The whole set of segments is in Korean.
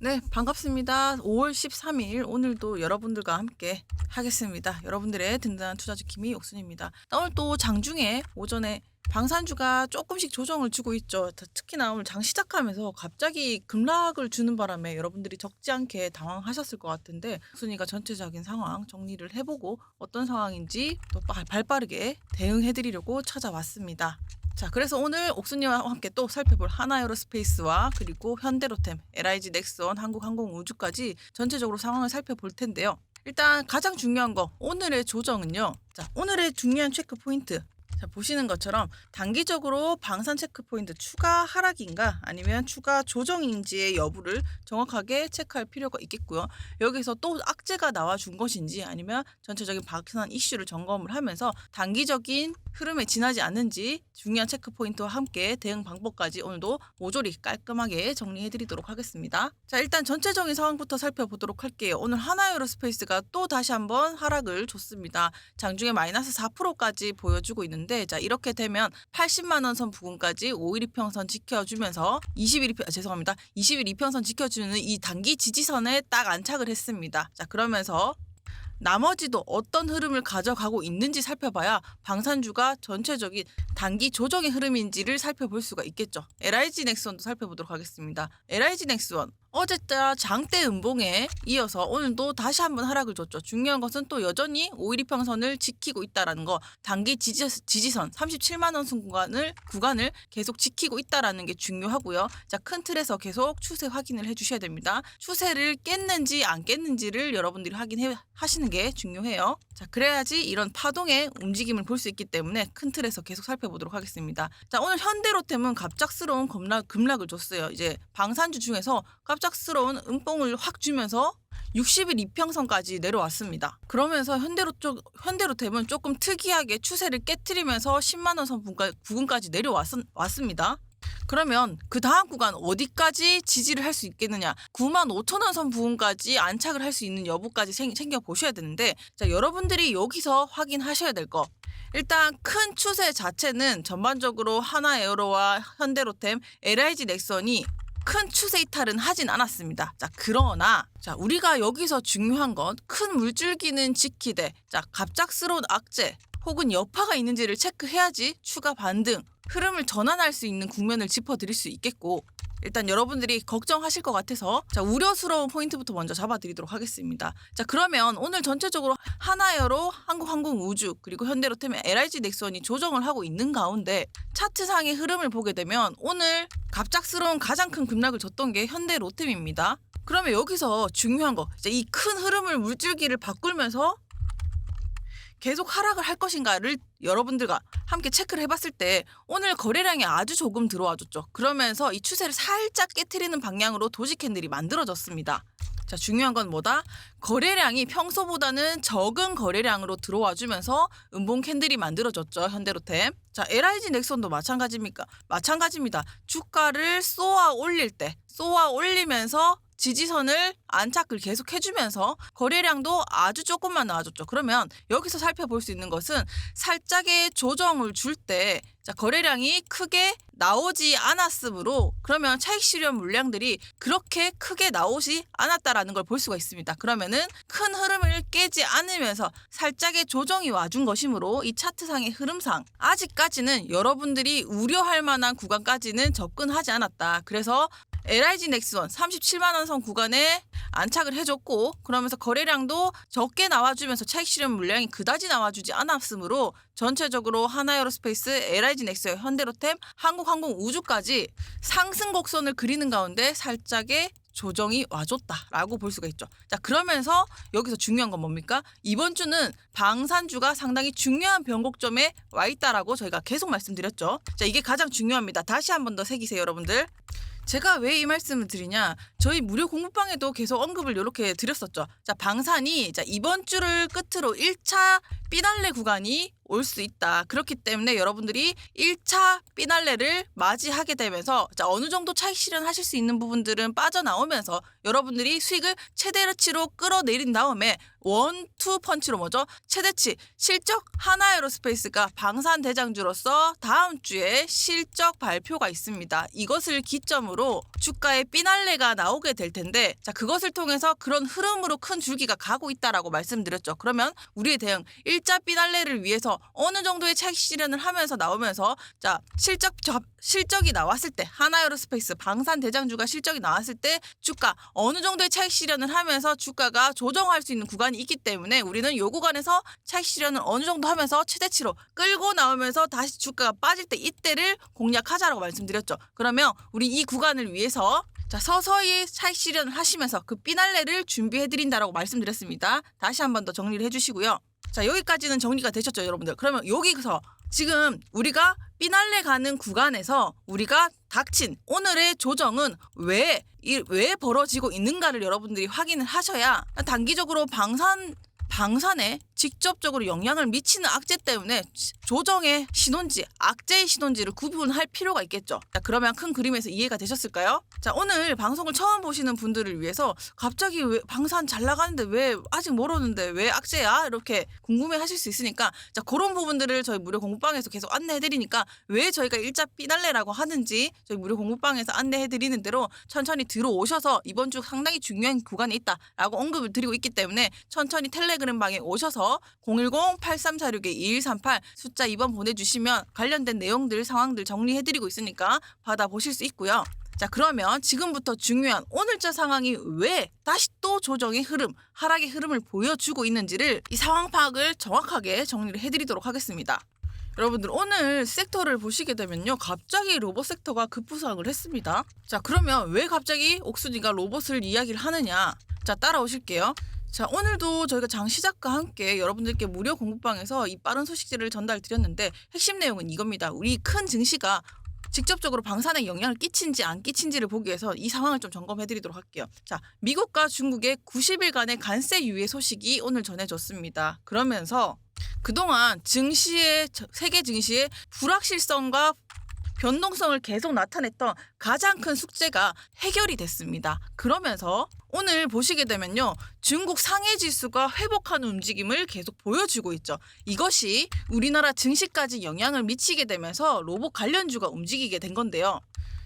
네, 반갑습니다. 5월 13일 오늘도 여러분들과 함께 하겠습니다. 여러분들의 든든한 투자 지킴이 옥순입니다. 오늘 또 장중에 오전에 방산주가 조금씩 조정을 주고 있죠. 특히나 오늘 장 시작하면서 갑자기 급락을 주는 바람에 여러분들이 적지 않게 당황하셨을 것 같은데 옥순이가 전체적인 상황 정리를 해보고 어떤 상황인지 또 발빠르게 대응해드리려고 찾아왔습니다. 자, 그래서 오늘 옥순이와 함께 또 살펴볼 하나에어로스페이스와 그리고 현대로템, LIG 넥스원, 한국항공우주까지 전체적으로 상황을 살펴볼 텐데요. 일단 가장 중요한 거 오늘의 조정은요. 자, 오늘의 중요한 체크 포인트. 자, 보시는 것처럼 단기적으로 방산 체크 포인트 추가 하락인가 아니면 추가 조정인지의 여부를 정확하게 체크할 필요가 있겠고요. 여기서 또 악재가 나와준 것인지 아니면 전체적인 방산 이슈를 점검을 하면서 단기적인 흐름에 지나지 않는지 중요한 체크 포인트와 함께 대응 방법까지 오늘도 모조리 깔끔하게 정리해드리도록 하겠습니다. 자, 일단 전체적인 상황부터 살펴보도록 할게요. 오늘 하나에어로스페이스가 또 다시 한번 하락을 줬습니다. 장중에 마이너스 4%까지 보여주고 있는데 자, 이렇게 되면 80만 원 선 부근까지 5일 이평선 지켜주면서 20일 이평선 지켜주는 이 단기 지지선에 딱 안착을 했습니다. 자, 그러면서 나머지도 어떤 흐름을 가져가고 있는지 살펴봐야 방산주가 전체적인 단기 조정의 흐름인지를 살펴볼 수가 있겠죠. LIG 넥스원도 살펴보도록 하겠습니다. LIG 넥스원 어제자 장대 음봉에 이어서 오늘도 다시 한번 하락을 줬죠. 중요한 것은 또 여전히 5일 이평선을 지키고 있다는 거, 단기 지지선 37만 원 선 구간을 계속 지키고 있다는 게 중요하고요. 자, 큰 틀에서 계속 추세 확인을 해주셔야 됩니다. 추세를 깼는지 안 깼는지를 여러분들이 확인하시는 게 중요해요. 자, 그래야지 이런 파동의 움직임을 볼 수 있기 때문에 큰 틀에서 계속 살펴보도록 하겠습니다. 자, 오늘 현대로템은 갑작스러운 급락을 줬어요. 이제 방산주 중에서 갑작스러운 음봉을 확 주면서 60일 이평선까지 내려왔습니다. 그러면서 현대로템은 조금 특이하게 추세를 깨트리면서 10만 원 선 부근까지 내려왔습니다. 그러면 그 다음 구간 어디까지 지지를 할 수 있겠느냐, 9만 5천 원 선 부근까지 안착을 할 수 있는 여부까지 챙겨보셔야 되는데, 자, 여러분들이 여기서 확인하셔야 될 거, 일단 큰 추세 자체는 전반적으로 하나에어로와 현대로템, LIG 넥선이 큰 추세 이탈은 하진 않았습니다. 자, 그러나 자, 우리가 여기서 중요한 건 큰 물줄기는 지키되, 자, 갑작스러운 악재 혹은 여파가 있는지를 체크해야지 추가 반등, 흐름을 전환할 수 있는 국면을 짚어드릴 수 있겠고, 일단 여러분들이 걱정하실 것 같아서 자, 우려스러운 포인트부터 먼저 잡아드리도록 하겠습니다. 자, 그러면 오늘 전체적으로 하나에어로, 한국항공우주, 그리고 현대로템의 LIG 넥선이 조정을 하고 있는 가운데 차트상의 흐름을 보게 되면 오늘 갑작스러운 가장 큰 급락을 줬던 게 현대로템입니다. 그러면 여기서 중요한 거, 이제 이 큰 흐름을 물줄기를 바꾸면서 계속 하락을 할 것인가를 여러분들과 함께 체크를 해봤을 때 오늘 거래량이 아주 조금 들어와줬죠. 그러면서 이 추세를 살짝 깨트리는 방향으로 도지 캔들이 만들어졌습니다. 자, 중요한 건 뭐다? 거래량이 평소보다는 적은 거래량으로 들어와주면서 음봉 캔들이 만들어졌죠. 현대로템. 자, LIG 넥선도 마찬가지입니다. 주가를 쏘아 올리면서 지지선을 안착을 계속 해주면서 거래량도 아주 조금만 나와줬죠. 그러면 여기서 살펴볼 수 있는 것은 살짝의 조정을 줄 때 거래량이 크게 나오지 않았으므로, 그러면 차익 실현 물량들이 그렇게 크게 나오지 않았다라는 걸 볼 수가 있습니다. 그러면은 큰 흐름을 깨지 않으면서 살짝의 조정이 와준 것이므로 이 차트상의 흐름상 아직까지는 여러분들이 우려할 만한 구간까지는 접근하지 않았다. 그래서 LIG 넥스원 37만 원 선 구간에 안착을 해줬고, 그러면서 거래량도 적게 나와주면서 차익 실현 물량이 그다지 나와주지 않았으므로 전체적으로 하나에어로스페이스, LIG 넥스원, 현대로템, 한국항공우주까지 상승 곡선을 그리는 가운데 살짝의 조정이 와줬다라고 볼 수가 있죠. 자, 그러면서 여기서 중요한 건 뭡니까? 이번 주는 방산주가 상당히 중요한 변곡점에 와 있다라고 저희가 계속 말씀드렸죠. 자, 이게 가장 중요합니다. 다시 한 번 더 새기세요, 여러분들. 제가 왜 이 말씀을 드리냐, 저희 무료 공부방에도 계속 언급을 이렇게 드렸었죠. 자, 방산이 이번 주를 끝으로 1차 피날레 구간이 올 수 있다. 그렇기 때문에 여러분들이 1차 피날레를 맞이하게 되면서 자, 어느 정도 차익 실현하실 수 있는 부분들은 빠져나오면서 여러분들이 수익을 최대치로 끌어내린 다음에 원투 펀치로 뭐죠? 최대치 실적 하나에어로스페이스가 방산 대장주로서 다음 주에 실적 발표가 있습니다. 이것을 기점으로 주가의 피날레가 나오게 될 텐데 자, 그것을 통해서 그런 흐름으로 큰 줄기가 가고 있다라고 말씀드렸죠. 그러면 우리의 대응 1차 피날레를 위해서 어느 정도의 차익 실현을 하면서 나오면서 자, 실적이 나왔을 때 하나에어로스페이스 방산 대장주가 실적이 나왔을 때 주가 어느 정도의 차익 실현을 하면서 주가가 조정할 수 있는 구간이 있기 때문에 우리는 요 구간에서 차익 실현을 어느 정도 하면서 최대치로 끌고 나오면서 다시 주가가 빠질 때 이때를 공략하자라고 말씀드렸죠. 그러면 우리 이 구간을 위해서 자, 서서히 차익 실현을 하시면서 그 피날레를 준비해드린다라고 말씀드렸습니다. 다시 한 번 더 정리를 해주시고요. 자, 여기까지는 정리가 되셨죠, 여러분들? 그러면 여기서 지금 우리가 피날레 가는 구간에서 우리가 닥친 오늘의 조정은 왜 벌어지고 있는가를 여러분들이 확인을 하셔야 단기적으로 방산에 직접적으로 영향을 미치는 악재 때문에 조정의 신혼지, 악재의 신혼지를 구분할 필요가 있겠죠. 자, 그러면 큰 그림에서 이해가 되셨을까요? 자, 오늘 방송을 처음 보시는 분들을 위해서 갑자기 왜 방산 잘 나가는데 왜 아직 모르는데 왜 악재야? 이렇게 궁금해 하실 수 있으니까 자, 그런 부분들을 저희 무료 공부방에서 계속 안내해드리니까 왜 저희가 일자 피날레라고 하는지 저희 무료 공부방에서 안내해드리는 대로 천천히 들어오셔서 이번 주 상당히 중요한 구간에 있다라고 언급을 드리고 있기 때문에 천천히 텔레그램 방에 오셔서 010-8346-2138 숫자 2번 보내주시면 관련된 내용들 상황들 정리해드리고 있으니까 받아보실 수 있고요. 자, 그러면 지금부터 중요한 오늘자 상황이 왜 다시 또 조정의 흐름, 하락의 흐름을 보여주고 있는지를 이 상황 파악을 정확하게 정리를 해드리도록 하겠습니다. 여러분들 오늘 섹터를 보시게 되면요, 갑자기 로봇 섹터가 급부상을 했습니다. 자, 그러면 왜 갑자기 옥순이가 로봇을 이야기를 하느냐? 자, 따라오실게요. 자, 오늘도 저희가 장 시작과 함께 여러분들께 무료 공부방에서 이 빠른 소식들을 전달 드렸는데 핵심 내용은 이겁니다. 우리 큰 증시가 직접적으로 방산에 영향을 끼친지 안 끼친지를 보기 위해서 이 상황을 좀 점검해 드리도록 할게요. 자, 미국과 중국의 90일간의 관세 유예 소식이 오늘 전해졌습니다. 그러면서 그동안 세계 증시의 불확실성과 변동성을 계속 나타냈던 가장 큰 숙제가 해결이 됐습니다. 그러면서 오늘 보시게 되면요, 중국 상해 지수가 회복하는 움직임을 계속 보여주고 있죠. 이것이 우리나라 증시까지 영향을 미치게 되면서 로봇 관련주가 움직이게 된 건데요.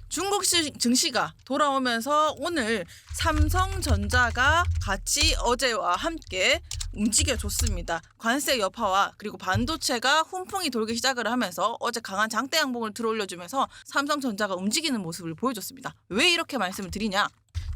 중국 증시가 돌아오면서 오늘 삼성전자가 같이 어제와 함께 움직여줬습니다. 관세 여파와 그리고 반도체가 훈풍이 돌기 시작을 하면서 어제 강한 장대 양봉을 들어올려주면서 삼성전자가 움직이는 모습을 보여줬습니다. 왜 이렇게 말씀을 드리냐?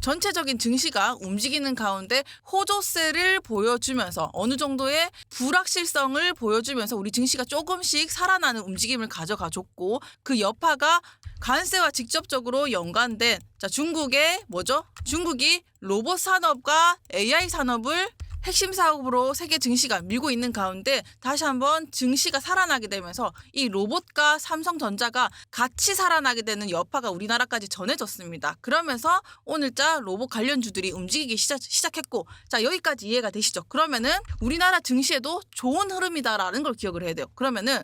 전체적인 증시가 움직이는 가운데 호조세를 보여주면서 어느 정도의 불확실성을 보여주면서 우리 증시가 조금씩 살아나는 움직임을 가져가줬고 그 여파가 관세와 직접적으로 연관된 자, 중국이 로봇 산업과 AI 산업을 핵심 사업으로 세계 증시가 밀고 있는 가운데 다시 한번 증시가 살아나게 되면서 이 로봇과 삼성전자가 같이 살아나게 되는 여파가 우리나라까지 전해졌습니다. 그러면서 오늘자 로봇 관련주들이 움직이기 시작했고 자, 여기까지 이해가 되시죠? 그러면은 우리나라 증시에도 좋은 흐름이다라는 걸 기억을 해야 돼요. 그러면은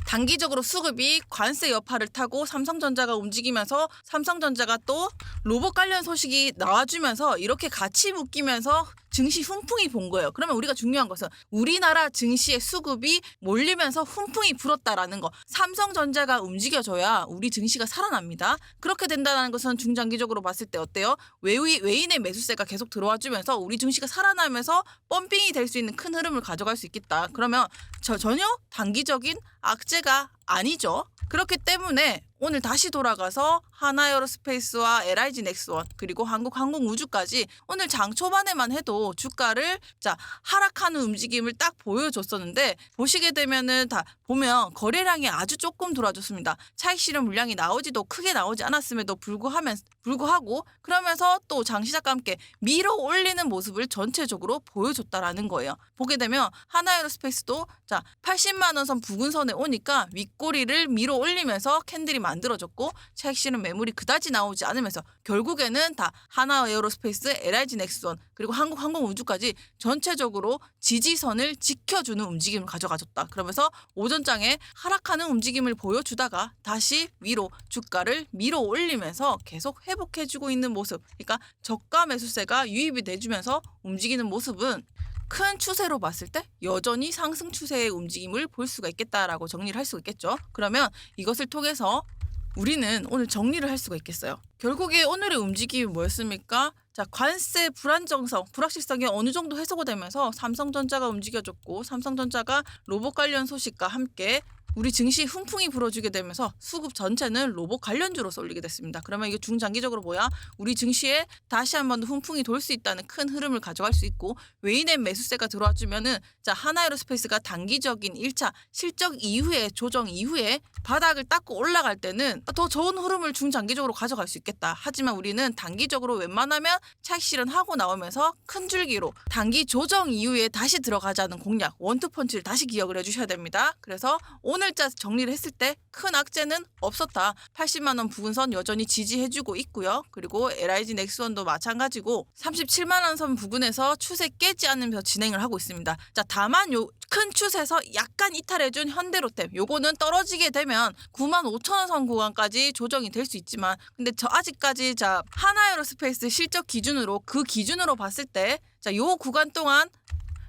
단기적으로 수급이 관세 여파를 타고 삼성전자가 움직이면서 삼성전자가 또 로봇 관련 소식이 나와주면서 이렇게 같이 묶이면서 증시 훈풍이 본 거예요. 그러면 우리가 중요한 것은 우리나라 증시의 수급이 몰리면서 훈풍이 불었다라는 거. 삼성전자가 움직여줘야 우리 증시가 살아납니다. 그렇게 된다는 것은 중장기적으로 봤을 때 어때요? 외인의 매수세가 계속 들어와주면서 우리 증시가 살아나면서 펌핑이 될 수 있는 큰 흐름을 가져갈 수 있겠다. 그러면 전혀 단기적인 악재가 아니죠. 그렇기 때문에 오늘 다시 돌아가서 하나에어로스페이스와 LIG 넥스원 그리고 한국항공우주까지 오늘 장 초반에만 해도 주가를 하락하는 움직임을 딱 보여줬었는데 보시게 되면은 다 보면 거래량이 아주 조금 들어와줬습니다. 차익 실현 물량이 크게 나오지 않았음에도 불구하고 그러면서 또 장 시작과 함께 밀어 올리는 모습을 전체적으로 보여줬다라는 거예요. 보게 되면 하나에어로스페이스도 80만 원 선 부근선에 오니까 윗꼬리를 밀어 올리면서 캔들이 만들어졌고 차익 실현 매물이 그다지 나오지 않으면서 결국에는 다 하나에어로스페이스, LIG 넥스원 그리고 한국항공우주까지 전체적으로 지지선을 지켜주는 움직임을 가져가졌다. 그러면서 오전장에 하락하는 움직임을 보여주다가 다시 위로 주가를 밀어 올리면서 계속 회복해주고 있는 모습. 그러니까 저가 매수세가 유입이 돼주면서 움직이는 모습은 큰 추세로 봤을 때 여전히 상승 추세의 움직임을 볼 수가 있겠다라고 정리를 할 수 있겠죠. 그러면 이것을 통해서 우리는 오늘 정리를 할 수가 있겠어요. 결국에 오늘의 움직임이 뭐였습니까? 자, 관세 불안정성, 불확실성이 어느 정도 해소가 되면서 삼성전자가 움직여줬고 삼성전자가 로봇 관련 소식과 함께 우리 증시 훈풍이 불어주게 되면서 수급 전체는 로봇 관련주로 쏠리게 됐습니다. 그러면 이게 중장기적으로 뭐야? 우리 증시에 다시 한 번 더 훈풍이 돌 수 있다는 큰 흐름을 가져갈 수 있고 외인의 매수세가 들어와주면은 자 하나에어로스페이스가 단기적인 1차 실적 이후에 조정 이후에 바닥을 닦고 올라갈 때는 더 좋은 흐름을 중장기적으로 가져갈 수 있겠다. 하지만 우리는 단기적으로 웬만하면 차익 실현하고 나오면서 큰 줄기로 단기 조정 이후에 다시 들어가자는 공략 원투펀치를 다시 기억을 해주셔야 됩니다. 그래서 오늘자 정리를 했을 때 큰 악재는 없었다. 80만 원 부근선 여전히 지지해주고 있고요. 그리고 LIG 넥스원도 마찬가지고 37만 원 선 부근에서 추세 깨지 않으면서 진행을 하고 있습니다. 자, 다만 요 큰 추세에서 약간 이탈해준 현대로템 요거는 떨어지게 되면 9만 5천 원 선 구간까지 조정이 될 수 있지만 근데 저 아직까지 자 하나에어로스페이스 실적 기준으로 그 기준으로 봤을 때 자 요 구간 동안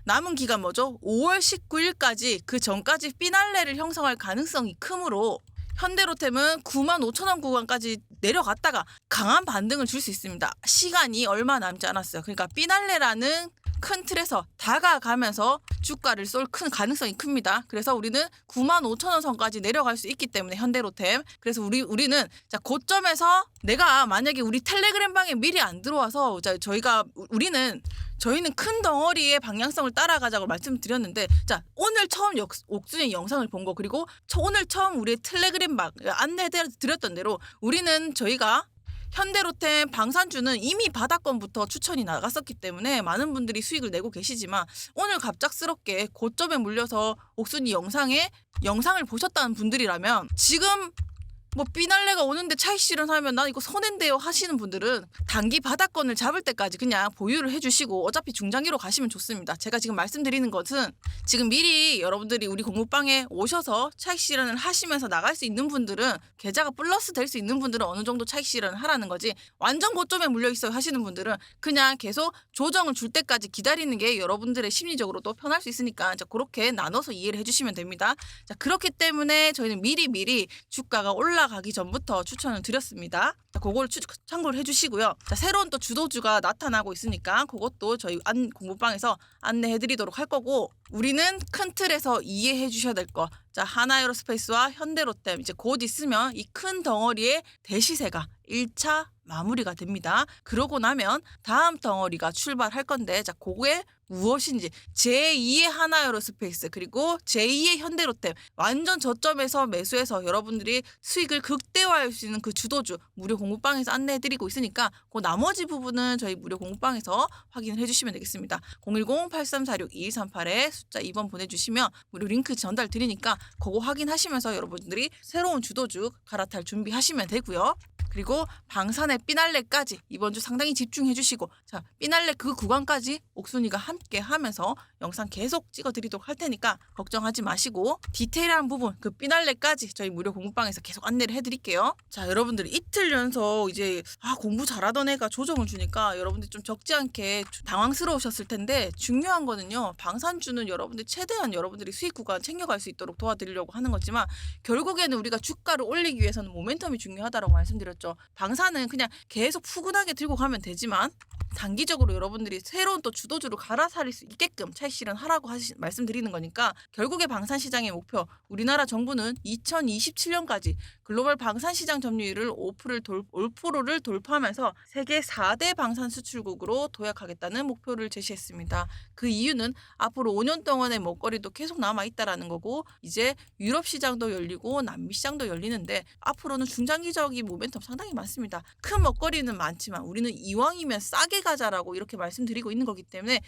남은 기간 뭐죠? 5월 19일까지 그 전까지 피날레를 형성할 가능성이 크므로 현대로템은 9만 5천 원 구간까지 내려갔다가 강한 반등을 줄 수 있습니다. 시간이 얼마 남지 않았어요. 그러니까 피날레라는 큰 틀에서 다가가면서 주가를 쏠 큰 가능성이 큽니다. 그래서 우리는 9만 5천 원 선까지 내려갈 수 있기 때문에 현대로템. 그래서 우리는 자 고점에서 내가 만약에 우리 텔레그램 방에 미리 안 들어와서 자 저희는 큰 덩어리의 방향성을 따라가자고 말씀드렸는데 자 오늘 처음 옥순의 영상을 본 거 그리고 오늘 처음 우리의 텔레그램 방 안내드렸던 대로 우리는 저희가 현대로템 방산주는 이미 바닥권부터 추천이 나갔었기 때문에 많은 분들이 수익을 내고 계시지만 오늘 갑작스럽게 고점에 물려서 옥순이 영상을 보셨다는 분들이라면 지금 뭐 피날레가 오는데 차익 실현하면 난 이거 손해인데요 하시는 분들은 단기 바닥권을 잡을 때까지 그냥 보유를 해주시고 어차피 중장기로 가시면 좋습니다. 제가 지금 말씀드리는 것은 지금 미리 여러분들이 우리 공부방에 오셔서 차익 실현을 하시면서 나갈 수 있는 분들은 계좌가 플러스 될 수 있는 분들은 어느 정도 차익 실현을 하라는 거지 완전 고점에 물려있어요 하시는 분들은 그냥 계속 조정을 줄 때까지 기다리는 게 여러분들의 심리적으로도 편할 수 있으니까 자 그렇게 나눠서 이해를 해주시면 됩니다. 자 그렇기 때문에 저희는 미리 주가가 올라가기 전부터 추천을 드렸습니다. 자, 그걸 참고를 해주시고요. 자, 새로운 또 주도주가 나타나고 있으니까 그것도 저희 공부방에서 안내해드리도록 할 거고 우리는 큰 틀에서 이해해 주셔야 될 거. 자, 하나에어로스페이스와 현대로템 이제 곧 있으면 이 큰 덩어리의 대시세가 1차 마무리가 됩니다. 그러고 나면 다음 덩어리가 출발할 건데 자, 그거에 무엇인지 제2의 하나에어로스페이스 그리고 제2의 현대로템 완전 저점에서 매수해서 여러분들이 수익을 극대화할 수 있는 그 주도주 무료 공부방에서 안내해드리고 있으니까 그 나머지 부분은 저희 무료 공부방에서 확인을 해주시면 되겠습니다. 010-8346-2138에 숫자 2번 보내주시면 무료 링크 전달 드리니까 그거 확인하시면서 여러분들이 새로운 주도주 갈아탈 준비하시면 되고요. 그리고 방산의 피날레까지 이번 주 상당히 집중해 주시고 자 피날레 그 구간까지 옥순이가 함께 하면서 영상 계속 찍어드리도록 할 테니까 걱정하지 마시고 디테일한 부분 그 피날레까지 저희 무료 공부방에서 계속 안내를 해드릴게요. 자 여러분들 이틀 연속 이제 공부 잘하던 애가 조정을 주니까 여러분들 좀 적지 않게 당황스러우셨을 텐데 중요한 거는요 방산주는 여러분들 최대한 여러분들이 수익 구간 챙겨갈 수 있도록 도와드리려고 하는 거지만 결국에는 우리가 주가를 올리기 위해서는 모멘텀이 중요하다고 말씀드렸죠. 방산은 그냥 계속 푸근하게 들고 가면 되지만 단기적으로 여러분들이 새로운 또 주도주로 갈아살릴 수 있게끔 차익 실현하라고 말씀드리는 거니까 결국에 방산시장의 목표 우리나라 정부는 2027년까지 글로벌 방산시장 점유율을 5%를 돌파하면서 세계 4대 방산 수출국으로 도약하겠다는 목표를 제시했습니다. 그 이유는 앞으로 5년 동안의 먹거리도 계속 남아있다라는 거고 이제 유럽 시장도 열리고 남미 시장도 열리는데 앞으로는 중장기적인 모멘텀 상당히 많습니다. 큰 먹거리는 많지만 우리는 이왕이면 싸게 가자라고 이렇게 말씀드리고 있는 거기 때문에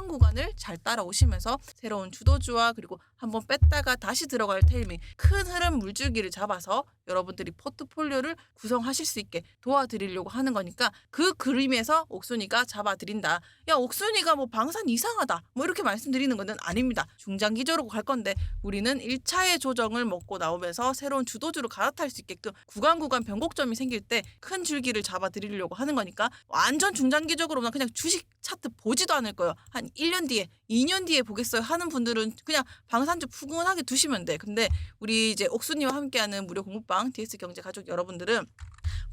구간을 잘 따라오시면서 새로운 주도주와 그리고 한번 뺐다가 다시 들어갈 타이밍, 큰 흐름 물줄기를 잡아서 여러분들이 포트폴리오를 구성하실 수 있게 도와드리려고 하는 거니까 그 그림에서 옥순이가 잡아드린다. 야, 옥순이가 뭐 방산 이상하다 뭐 이렇게 말씀드리는 것은 아닙니다. 중장기적으로 갈 건데 우리는 1차의 조정을 먹고 나오면서 새로운 주도주로 갈아탈 수 있게끔 구간 변곡점이 생길 때 큰 줄기를 잡아드리려고 하는 거니까 완전 중장기적으로는 그냥 주식 차트 보지도 않을 거예요. 한 1년 뒤에 2년 뒤에 보겠어요 하는 분들은 그냥 방산주 푸근하게 두시면 돼. 근데 우리 이제 옥수님과 함께하는 무료 공부방 DS경제 가족 여러분들은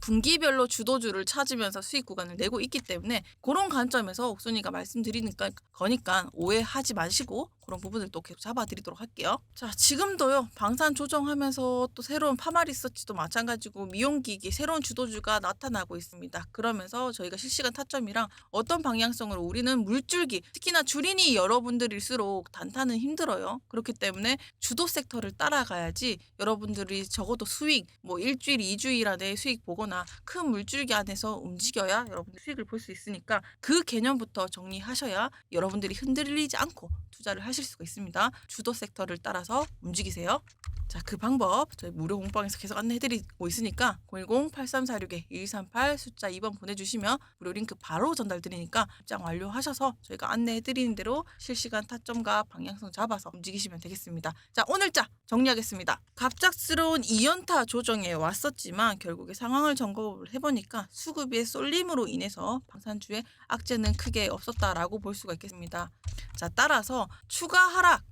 분기별로 주도주를 찾으면서 수익 구간을 내고 있기 때문에 그런 관점에서 옥순이가 말씀드리니까 거니까 오해하지 마시고 그런 부분을 또 계속 잡아드리도록 할게요. 자, 지금도요 방산 조정하면서 또 새로운 파마리서치도 마찬가지고 미용기기 새로운 주도주가 나타나고 있습니다. 그러면서 저희가 실시간 타점이랑 어떤 방향성으로 우리는 물줄기, 특히나 주린이 여러분들일수록 단타는 힘들어요. 그렇기 때문에 주도 섹터를 따라가야지 여러분들이 적어도 수익 뭐 일주일, 2주일 안에 수익 보거나 큰 물줄기 안에서 움직여야 여러분들 수익을 볼 수 있으니까 그 개념부터 정리하셔야 여러분들이 흔들리지 않고 투자를 하실 수가 있습니다. 주도 섹터를 따라서 움직이세요. 자, 그 방법 저희 무료 공방에서 계속 안내해드리고 있으니까 010-8346-2138 숫자 2번 보내주시면 무료 링크 바로 전달드리니까 입장 완료하셔서 저희가 안내해드리는 대로 실시간 타점과 방향성 잡아서 움직이시면 되겠습니다. 자, 오늘자 정리하겠습니다. 갑작스러운 2연타 조정에 왔었지만 결국에 상황을 점검을 해보니까 수급의 쏠림으로 인해서 방산주의 악재는 크게 없었다라고 볼 수가 있겠습니다. 자, 따라서 추가 하락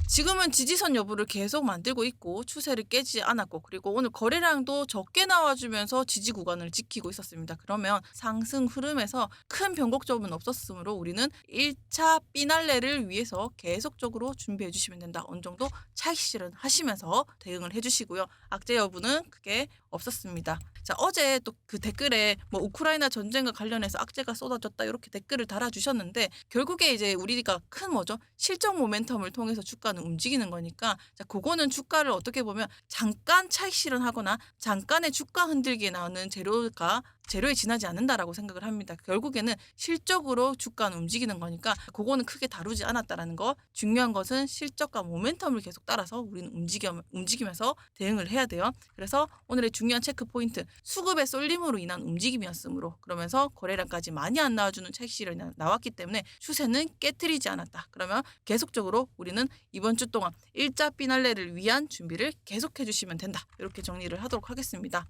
지금은 지지선 여부를 계속 만들고 있고 추세를 깨지 않았고 그리고 오늘 거래량도 적게 나와주면서 지지 구간을 지키고 있었습니다. 그러면 상승 흐름에서 큰 변곡점은 없었으므로 우리는 1차 피날레를 위해서 계속적으로 준비해 주시면 된다. 어느 정도 차익 실현하시면서 대응을 해주시고요. 악재 여부는 크게 없었습니다. 자, 어제 또 그 댓글에 뭐 우크라이나 전쟁과 관련해서 악재가 쏟아졌다 이렇게 댓글을 달아주셨는데 결국에 이제 우리가 큰 뭐죠? 실적 모멘텀을 통해서 주가는 움직이는 거니까 자, 그거는 주가를 어떻게 보면 잠깐 차익 실현하거나 잠깐의 주가 흔들기에 나오는 재료에 지나지 않는다라고 생각을 합니다. 결국에는 실적으로 주가는 움직이는 거니까 그거는 크게 다루지 않았다라는 거. 중요한 것은 실적과 모멘텀을 계속 따라서 우리는 움직이면서 대응을 해야 돼요. 그래서 오늘의 중요한 체크 포인트 수급의 쏠림으로 인한 움직임이었으므로 그러면서 거래량까지 많이 안 나와주는 차익 실현이 나왔기 때문에 추세는 깨트리지 않았다. 그러면 계속적으로 우리는 이번 주 동안 일자 피날레를 위한 준비를 계속해 주시면 된다. 이렇게 정리를 하도록 하겠습니다.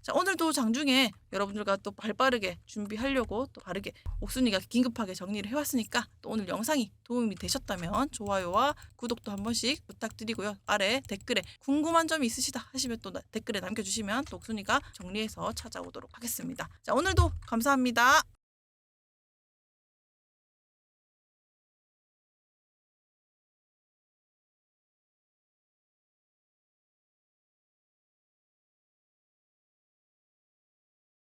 자, 오늘도 장중에 여러분들과 또 발빠르게 준비하려고 또 바르게 옥순이가 긴급하게 정리를 해왔으니까 또 오늘 영상이 도움이 되셨다면 좋아요와 구독도 한 번씩 부탁드리고요. 아래 댓글에 궁금한 점이 있으시다 하시면 또 댓글에 남겨주시면 또 옥순이가 정리해서 찾아오도록 하겠습니다. 자, 오늘도 감사합니다.